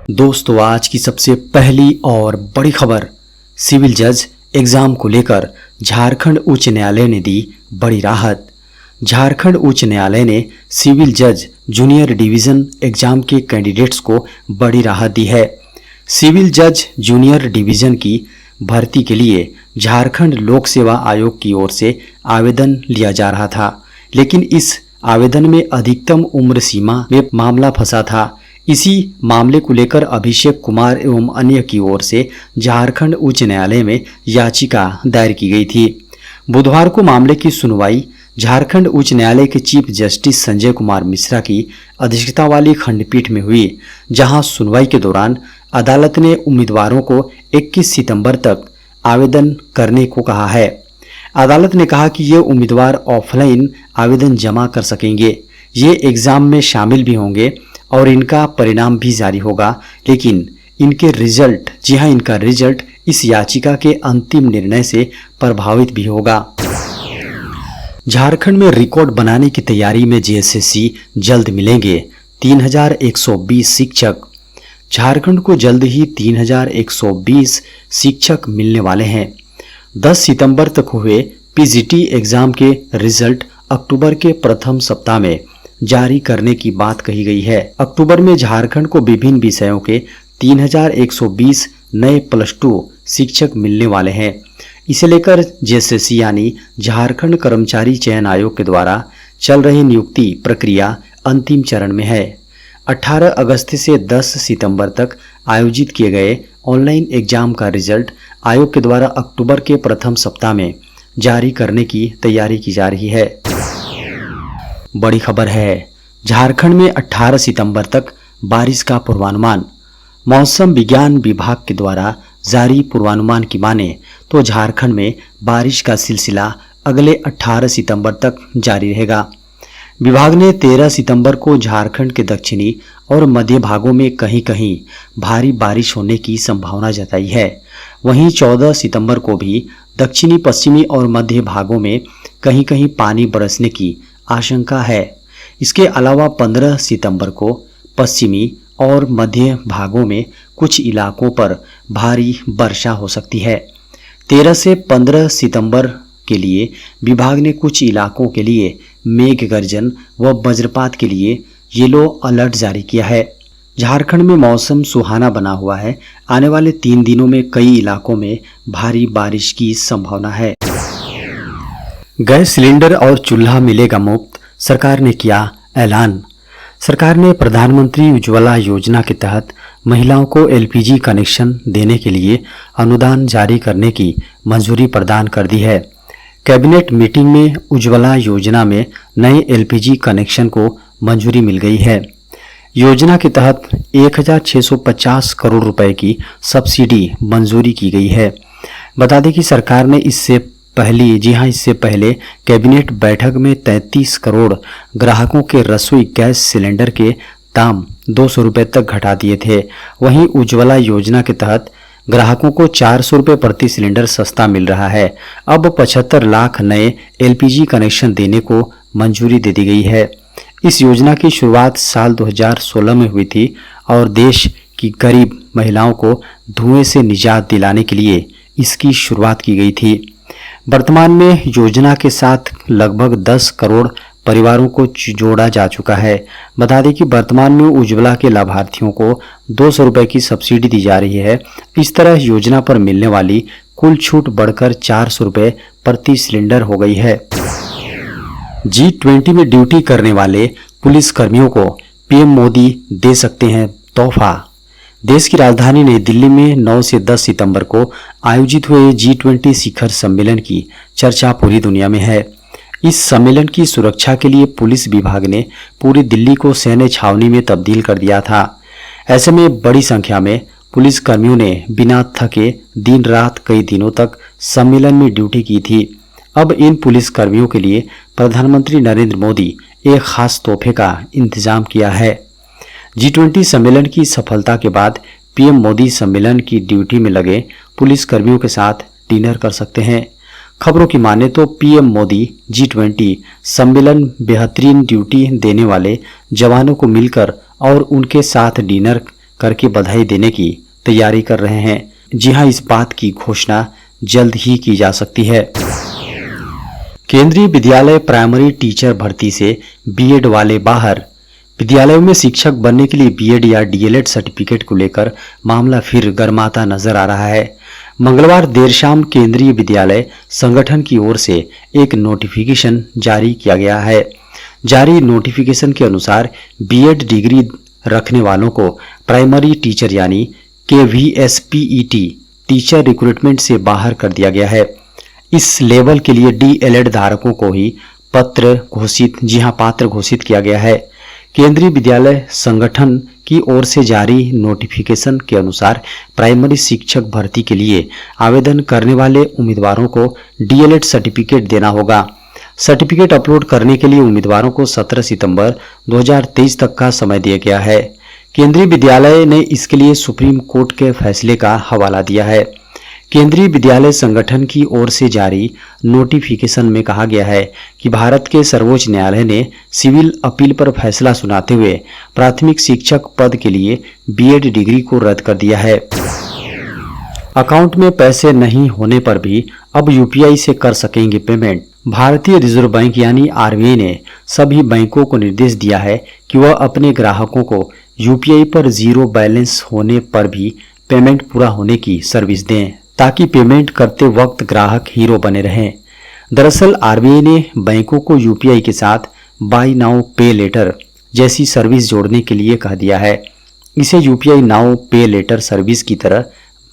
दोस्तों, आज की सबसे पहली और बड़ी खबर, सिविल जज एग्जाम को लेकर झारखंड उच्च न्यायालय ने दी बड़ी राहत। झारखंड उच्च न्यायालय ने सिविल जज जूनियर डिवीजन एग्जाम के कैंडिडेट्स को बड़ी राहत दी है। सिविल जज जूनियर डिवीजन की भर्ती के लिए झारखंड लोक सेवा आयोग की ओर से आवेदन लिया जा रहा था, लेकिन इस आवेदन में अधिकतम उम्र सीमा में मामला फंसा था। इसी मामले को लेकर अभिषेक कुमार एवं अन्य की ओर से झारखंड उच्च न्यायालय में याचिका दायर की गई थी। बुधवार को मामले की सुनवाई झारखंड उच्च न्यायालय के चीफ जस्टिस संजय कुमार मिश्रा की अध्यक्षता वाली खंडपीठ में हुई, जहां सुनवाई के दौरान अदालत ने उम्मीदवारों को 21 सितंबर तक आवेदन करने को कहा है। अदालत ने कहा कि ये उम्मीदवार ऑफलाइन आवेदन जमा कर सकेंगे, ये एग्जाम में शामिल भी होंगे और इनका परिणाम भी जारी होगा, लेकिन इनका रिजल्ट इस याचिका के अंतिम निर्णय से प्रभावित भी होगा। झारखंड में रिकॉर्ड बनाने की तैयारी में जेएसएससी जल्द मिलेंगे 3120 शिक्षक। झारखंड को जल्द ही 3120 शिक्षक मिलने वाले हैं। 10 सितंबर तक हुए पीजीटी एग्जाम के रिजल्ट अक्टूबर के प्रथम सप्ताह में जारी करने की बात कही गई है। अक्टूबर में झारखंड को विभिन्न विषयों के 3120 नए +2 शिक्षक मिलने वाले हैं। इसे लेकर जेएसएससी यानी झारखंड कर्मचारी चयन आयोग के द्वारा चल रही नियुक्ति प्रक्रिया अंतिम चरण में है। 18 अगस्त से 10 सितंबर तक आयोजित किए गए ऑनलाइन एग्जाम का रिजल्ट आयोग के द्वारा अक्टूबर के प्रथम सप्ताह में जारी करने की तैयारी की जा रही है। बड़ी खबर है, झारखंड में 18 सितंबर तक बारिश का पूर्वानुमान। मौसम विज्ञान विभाग के द्वारा जारी पूर्वानुमान की माने तो झारखंड में बारिश का सिलसिला अगले 18 सितंबर तक जारी रहेगा। विभाग ने 13 सितंबर को झारखंड के दक्षिणी और मध्य भागों में कहीं कहीं भारी बारिश होने की संभावना जताई है। वहीं 14 सितंबर को भी दक्षिणी पश्चिमी और मध्य भागों में कहीं कहीं पानी बरसने की आशंका है। इसके अलावा 15 सितंबर को पश्चिमी और मध्य भागों में कुछ इलाकों पर भारी वर्षा हो सकती है। 13 से 15 सितंबर के लिए विभाग ने कुछ इलाकों के लिए मेघ गर्जन व वज्रपात के लिए येलो अलर्ट जारी किया है। झारखंड में मौसम सुहाना बना हुआ है। आने वाले 3 दिनों में कई इलाकों में भारी बारिश की संभावना है। गैस सिलेंडर और चूल्हा मिलेगा मुफ्त, सरकार ने किया ऐलान। सरकार ने प्रधानमंत्री उज्ज्वला योजना के तहत महिलाओं को एलपीजी कनेक्शन देने के लिए अनुदान जारी करने की मंजूरी प्रदान कर दी है। कैबिनेट मीटिंग में उज्ज्वला योजना में नए एलपीजी कनेक्शन को मंजूरी मिल गई है। योजना के तहत 1650 करोड़ रुपए की सब्सिडी मंजूरी की गई है। बता दें कि सरकार ने इससे पहले कैबिनेट बैठक में 33 करोड़ ग्राहकों के रसोई गैस सिलेंडर के दाम 200 रुपये तक घटा दिए थे। वहीं उज्ज्वला योजना के तहत ग्राहकों को 400 रुपये प्रति सिलेंडर सस्ता मिल रहा है। अब 75 लाख नए एलपीजी कनेक्शन देने को मंजूरी दे दी गई है। इस योजना की शुरुआत साल 2016 में हुई थी और देश की गरीब महिलाओं को धुएं से निजात दिलाने के लिए इसकी शुरुआत की गई थी। वर्तमान में योजना के साथ लगभग 10 करोड़ परिवारों को जोड़ा जा चुका है। बता दें कि वर्तमान में उज्ज्वला के लाभार्थियों को 200 रुपये की सब्सिडी दी जा रही है। इस तरह योजना पर मिलने वाली कुल छूट बढ़कर 400 रुपये प्रति सिलेंडर हो गई है। G20 में ड्यूटी करने वाले पुलिस कर्मियों को पीएम मोदी दे सकते हैं तोहफा। देश की राजधानी नई दिल्ली में 9 से 10 सितंबर को आयोजित हुए G20 शिखर सम्मेलन की चर्चा पूरी दुनिया में है। इस सम्मेलन की सुरक्षा के लिए पुलिस विभाग ने पूरी दिल्ली को सैन्य छावनी में तब्दील कर दिया था। ऐसे में बड़ी संख्या में पुलिस कर्मियों ने बिना थके दिन रात कई दिनों तक सम्मेलन में ड्यूटी की थी। अब इन पुलिस कर्मियों के लिए प्रधानमंत्री नरेंद्र मोदी एक खास तोहफे का इंतजाम किया है। G20 सम्मेलन की सफलता के बाद पीएम मोदी सम्मेलन की ड्यूटी में लगे पुलिस कर्मियों के साथ डिनर कर सकते हैं। खबरों की माने तो पीएम मोदी G20 सम्मेलन बेहतरीन ड्यूटी देने वाले जवानों को मिलकर और उनके साथ डिनर करके बधाई देने की तैयारी कर रहे हैं। जी हां, इस बात की घोषणा जल्द ही की जा सकती है। केंद्रीय विद्यालय प्राइमरी टीचर भर्ती से बीएड वाले बाहर। विद्यालयों में शिक्षक बनने के लिए बीएड या डीएलएड सर्टिफिकेट को लेकर मामला फिर गर्माता नजर आ रहा है। मंगलवार देर शाम केंद्रीय विद्यालय संगठन की ओर से एक नोटिफिकेशन जारी किया गया है। जारी नोटिफिकेशन के अनुसार बीएड डिग्री रखने वालों को प्राइमरी टीचर यानी KVSPET टीचर रिक्रूटमेंट से बाहर कर दिया गया है। इस लेवल के लिए डीएलएड धारकों को ही पात्र घोषित किया गया है। केंद्रीय विद्यालय संगठन की ओर से जारी नोटिफिकेशन के अनुसार प्राइमरी शिक्षक भर्ती के लिए आवेदन करने वाले उम्मीदवारों को डीएलएड सर्टिफिकेट देना होगा। सर्टिफिकेट अपलोड करने के लिए उम्मीदवारों को 17 सितंबर 2023 तक का समय दिया गया है। केंद्रीय विद्यालय ने इसके लिए सुप्रीम कोर्ट के फैसले का हवाला दिया है। केंद्रीय विद्यालय संगठन की ओर से जारी नोटिफिकेशन में कहा गया है कि भारत के सर्वोच्च न्यायालय ने सिविल अपील पर फैसला सुनाते हुए प्राथमिक शिक्षक पद के लिए बीएड डिग्री को रद्द कर दिया है। अकाउंट में पैसे नहीं होने पर भी अब यूपीआई से कर सकेंगे पेमेंट। भारतीय रिजर्व बैंक यानी आरबीआई ने सभी बैंकों को निर्देश दिया है कि वह अपने ग्राहकों को यूपीआई पर जीरो बैलेंस होने पर भी पेमेंट पूरा होने की सर्विस दें, ताकि पेमेंट करते वक्त ग्राहक हीरो बने रहें। दरअसल आरबीआई ने बैंकों को यूपीआई के साथ बाय नाउ पे लेटर जैसी सर्विस जोड़ने के लिए कह दिया है। इसे यूपीआई नाउ पे लेटर सर्विस की तरह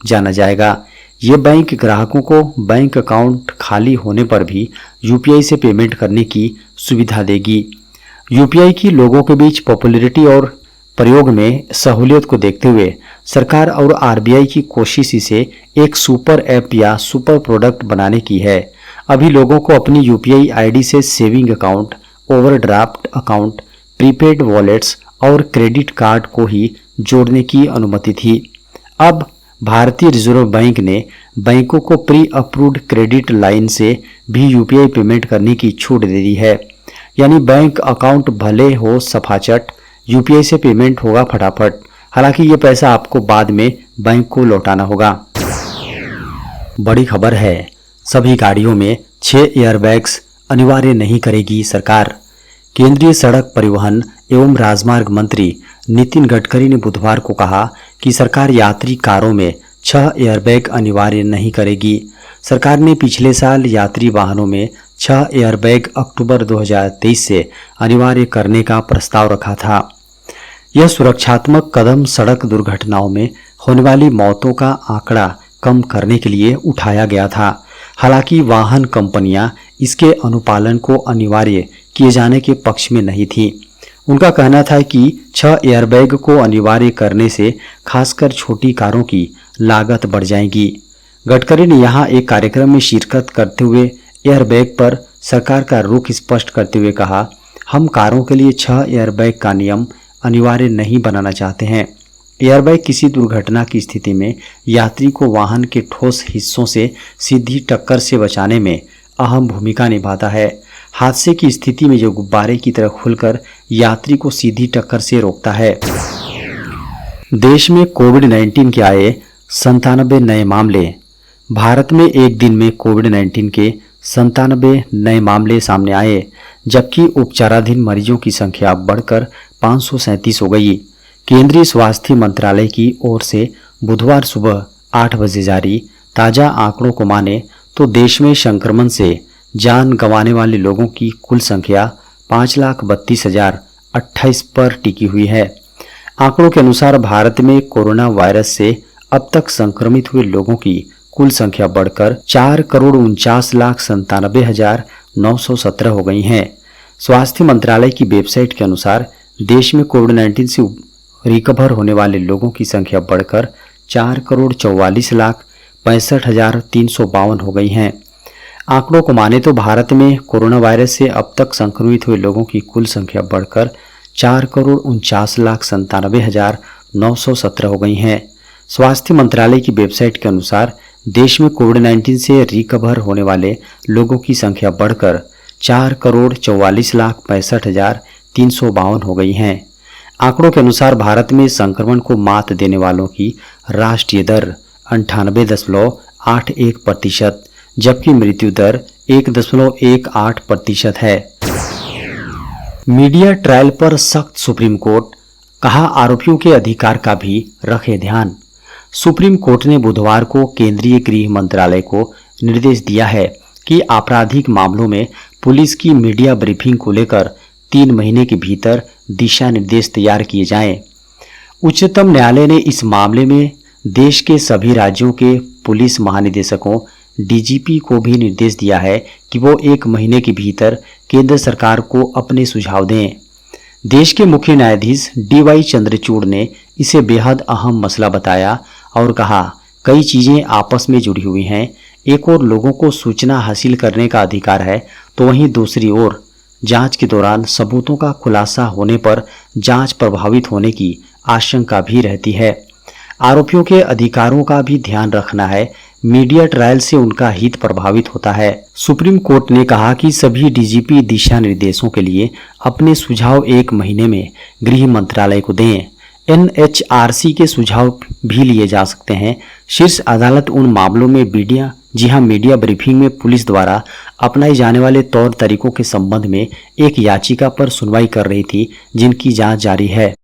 जाना जाएगा। ये बैंक ग्राहकों को बैंक अकाउंट खाली होने पर भी यूपीआई से पेमेंट करने की सुविधा देगी। यूपीआई की लोगों के बीच पॉपुलैरिटी और प्रयोग में सहूलियत को देखते हुए सरकार और आरबीआई की कोशिश इसे एक सुपर ऐप या सुपर प्रोडक्ट बनाने की है। अभी लोगों को अपनी यूपीआई आईडी से saving account, overdraft account, prepaid wallets और क्रेडिट कार्ड को ही जोड़ने की अनुमति थी। अब भारतीय रिजर्व बैंक ने बैंकों को प्री अप्रूव्ड क्रेडिट लाइन से भी यूपीआई पेमेंट करने की छूट दे दी है। यानी बैंक अकाउंट भले हो सफाचट, यूपीआई से पेमेंट होगा फटाफट। हालांकि ये पैसा आपको बाद में बैंक को लौटाना होगा। बड़ी खबर है, सभी गाड़ियों में 6 एयरबैग्स अनिवार्य नहीं करेगी सरकार। केंद्रीय सड़क परिवहन एवं राजमार्ग मंत्री नितिन गडकरी ने बुधवार को कहा कि सरकार यात्री कारों में 6 एयरबैग अनिवार्य नहीं करेगी। सरकार ने पिछले साल यात्री वाहनों में 6 एयरबैग अक्टूबर 2023 से अनिवार्य करने का प्रस्ताव रखा था। यह सुरक्षात्मक कदम सड़क दुर्घटनाओं में होने वाली मौतों का आंकड़ा कम करने के लिए उठाया गया था। हालांकि वाहन कंपनियां इसके अनुपालन को अनिवार्य किए जाने के पक्ष में नहीं थी। उनका कहना था कि 6 एयरबैग को अनिवार्य करने से खासकर छोटी कारों की लागत बढ़ जाएगी। गडकरी ने यहां एक कार्यक्रम में शिरकत करते हुए एयरबैग पर सरकार का रुख स्पष्ट करते हुए कहा, हम कारों के लिए 6 एयरबैग का नियम अनिवार्य नहीं बनाना चाहते हैं। एयरबैग किसी दुर्घटना की स्थिति में यात्री को वाहन के ठोस हिस्सों से सीधी टक्कर से बचाने में अहम भूमिका निभाता है। हादसे की स्थिति में जो गुब्बारे की तरह खुलकर यात्री को सीधी टक्कर से रोकता है। देश में कोविड-19 के आए 97 नए मामले। भारत में एक दिन में कोविड-19 के 97 नए मामले सामने आए, जबकि उपचाराधीन मरीजों की संख्या बढ़कर 537 हो गई। केंद्रीय स्वास्थ्य मंत्रालय की ओर से बुधवार सुबह 8 बजे जारी ताज़ा आंकड़ों को माने तो देश में संक्रमण से जान गंवाने वाले लोगों की कुल संख्या 5,32,028 पर टिकी हुई है। आंकड़ों के अनुसार भारत में कोरोना वायरस से अब तक संक्रमित हुए लोगों की कुल संख्या बढ़कर 4,49,97,917 हो गई है। स्वास्थ्य मंत्रालय की वेबसाइट के अनुसार देश में कोविड-19 से रिकवर होने वाले लोगों की संख्या बढ़कर 4,44,65,352 हो गई है। आंकड़ों को माने तो भारत में कोरोना वायरस से अब तक संक्रमित हुए लोगों की कुल संख्या बढ़कर 4,49,97,917 हो गई है। स्वास्थ्य मंत्रालय की वेबसाइट के अनुसार देश में कोविड-19 से रिकवर होने वाले लोगों की संख्या बढ़कर 4,44,65,352 हो गई है। आंकड़ों के अनुसार भारत में संक्रमण को मात देने वालों की राष्ट्रीय दर 98.81%, जबकि मृत्यु दर 1.18% है। मीडिया ट्रायल पर सख्त सुप्रीम कोर्ट, कहा आरोपियों के अधिकार का भी रखे ध्यान। सुप्रीम कोर्ट ने बुधवार को केंद्रीय गृह मंत्रालय को निर्देश दिया है कि आपराधिक मामलों में पुलिस की मीडिया ब्रीफिंग को लेकर 3 महीने के भीतर दिशा निर्देश तैयार किए जाएं। उच्चतम न्यायालय ने इस मामले में देश के सभी राज्यों के पुलिस महानिदेशकों डीजीपी को भी निर्देश दिया है कि वो 1 महीने के भीतर केंद्र सरकार को अपने सुझाव दें। देश के मुख्य न्यायाधीश डीवाई चंद्रचूड़ ने इसे बेहद अहम मसला बताया और कहा, कई चीजें आपस में जुड़ी हुई हैं। एक और लोगों को सूचना हासिल करने का अधिकार है, तो वहीं दूसरी ओर जांच के दौरान सबूतों का खुलासा होने पर जांच प्रभावित होने की आशंका भी रहती है। आरोपियों के अधिकारों का भी ध्यान रखना है। मीडिया ट्रायल से उनका हित प्रभावित होता है। सुप्रीम कोर्ट ने कहा कि सभी डीजीपी दिशा निर्देशों के लिए अपने सुझाव 1 महीने में गृह मंत्रालय को दें। एनएचआरसी के सुझाव भी लिए जा सकते हैं। शीर्ष अदालत उन मामलों में मीडिया ब्रीफिंग में पुलिस द्वारा अपनाए जाने वाले तौर तरीकों के संबंध में एक याचिका पर सुनवाई कर रही थी, जिनकी जांच जारी है।